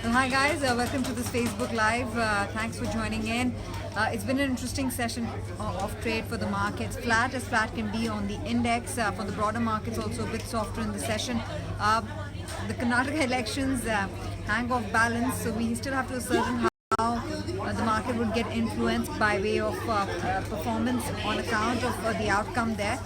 Well, hi guys, welcome to this Facebook Live. Thanks for joining in. It's been an interesting session of trade for the markets. Flat as flat can be on the index. For the broader markets, also a bit softer in the session. The Karnataka elections hang off balance, so we still have to ascertain how the market would get influenced by way of performance on account of the outcome there.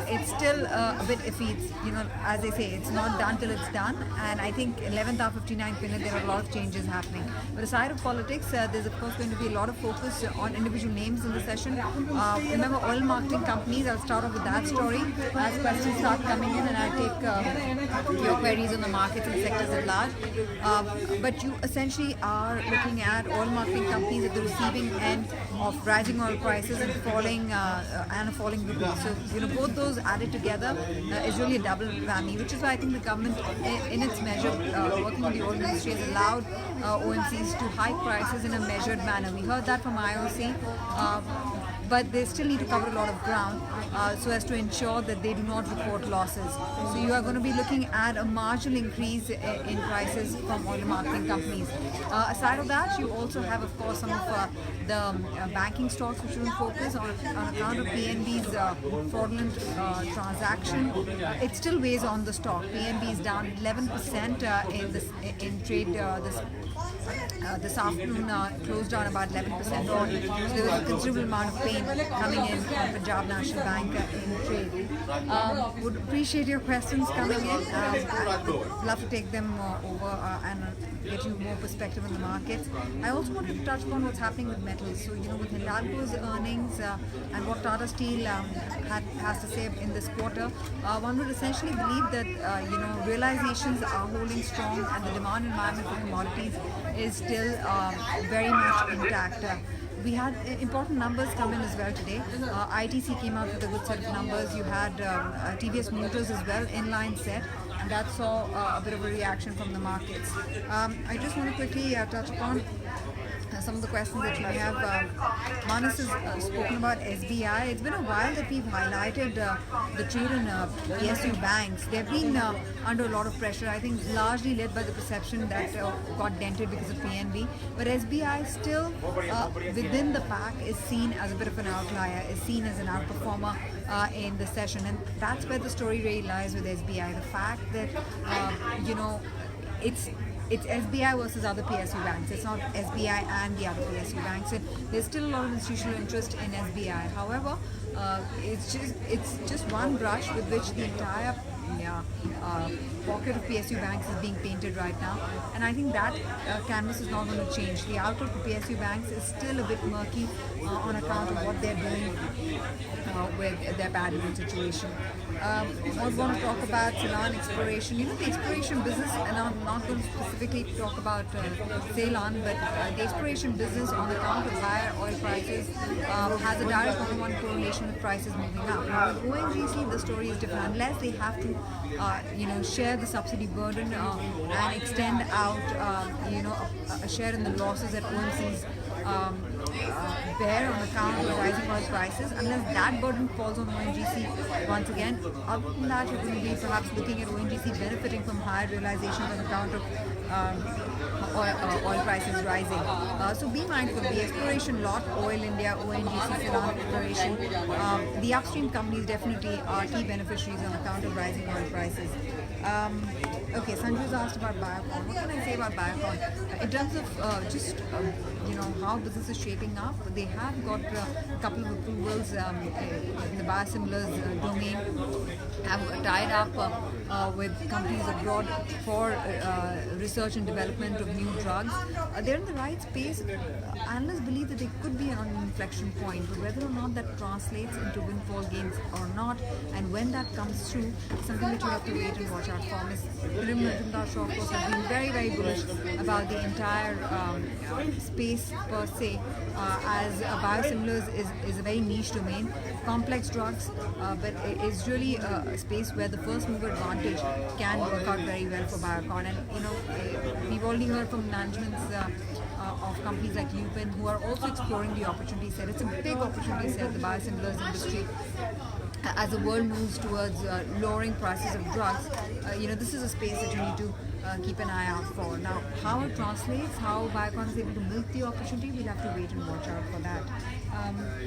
It's still a bit iffy. It's, as they say, it's not done till it's done. And I think 11th or 59th minute, there are a lot of changes happening. But aside of politics, there's of course going to be a lot of focus on individual names in the session. Remember, oil marketing companies, I'll start off with that story as questions start coming in, and I'll take your queries on the markets and sectors at large. But you essentially are looking at oil marketing companies at the receiving end of rising oil prices and falling rupee. So both those added together is really a double whammy, which is why I think the government, in its measure, working with the oil industry, has allowed OMCs to hike prices in a measured manner. We heard that from IOC. But they still need to cover a lot of ground so as to ensure that they do not report losses. So you are going to be looking at a marginal increase in prices from oil marketing companies. Aside of that, you also have, of course, some of the banking stocks which will focus on account of PNB's fraudulent transaction. It still weighs on the stock. PNB is down 11% in trade this afternoon, closed down about 11%. So there was a considerable amount of pain coming in from Punjab National Bank in trade. Would appreciate your questions coming in. I'd love to take them over and get you more perspective on the markets. I also wanted to touch upon what's happening with metals. So, with Hindalco's earnings and what Tata Steel has to say in this quarter, one would essentially believe that realizations are holding strong and the demand environment for commodities is still very much intact. We had important numbers come in as well today. ITC came out with a good set of numbers. You had TVS Motors as well, inline set, and that saw a bit of a reaction from the markets. I just want to quickly touch upon some of the questions that you may have. Manas has spoken about SBI. It's been a while that we've highlighted the trade in PSU banks. They've been under a lot of pressure, I think largely led by the perception that got dented because of PNB. But SBI still within the pack is seen as a bit of an outlier, is seen as an outperformer in the session. And that's where the story really lies with SBI. The fact that, it's SBI versus other PSU banks. It's not SBI and the other PSU banks. And there's still a lot of institutional interest in SBI. However, it's just one brush with which the entire pocket of PSU banks is being painted right now, and I think that canvas is not going to change. The outlook for PSU banks is still a bit murky on account of what they're doing with their bad loan situation. I also want to talk about Ceylon exploration. The exploration business, and I'm not going to specifically talk about Ceylon, but the exploration business on account of higher oil prices has a direct one-on-one correlation with prices moving up. Now with ONGC, the story is different. Unless they have to, share the subsidy burden and extend out, a share in the losses that OMCs bear on account of rising oil prices. Unless that burden falls on ONGC once again, other than that, you're going to be perhaps looking at ONGC benefiting from higher realizations on account of oil prices rising. So be mindful. The exploration lot, Oil India, ONGC, Ceylon Exploration, the upstream companies definitely are key beneficiaries on account of rising oil prices. Okay, Sanju's asked about Biocon. What can I say about Biocon? In terms of how business is shaping up, they have got a couple of approvals in the biosimilars domain, have tied up with companies abroad for research and development of new drugs. They're in the right space. Analysts believe that they could be on an inflection point, but whether or not that translates into windfall gains or not, and when that comes through, something that you have to wait and watch out for. Ms. Nirmala Shaw, of course, has been very, very bullish about the entire space per se, as biosimilars is a very niche domain, complex drugs, but it is really a space where the first mover advantage can work out very well for Biocon. And we've already heard from managements of companies like Lupin who are also exploring the opportunity set. It's a big opportunity set, the biosimilars industry. as the world moves towards lowering prices of drugs, this is a space that you need to keep an eye out for. Now, how it translates, how Biocon is able to milk the opportunity, we'll have to wait and watch out for that.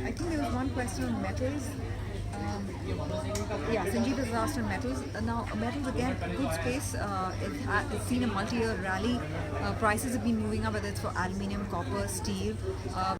I think there was one question on metals. Yeah, Sanjeev has asked on metals. Now, metals again, good space. It's seen a multi-year rally. Prices have been moving up, whether it's for aluminium, copper, steel.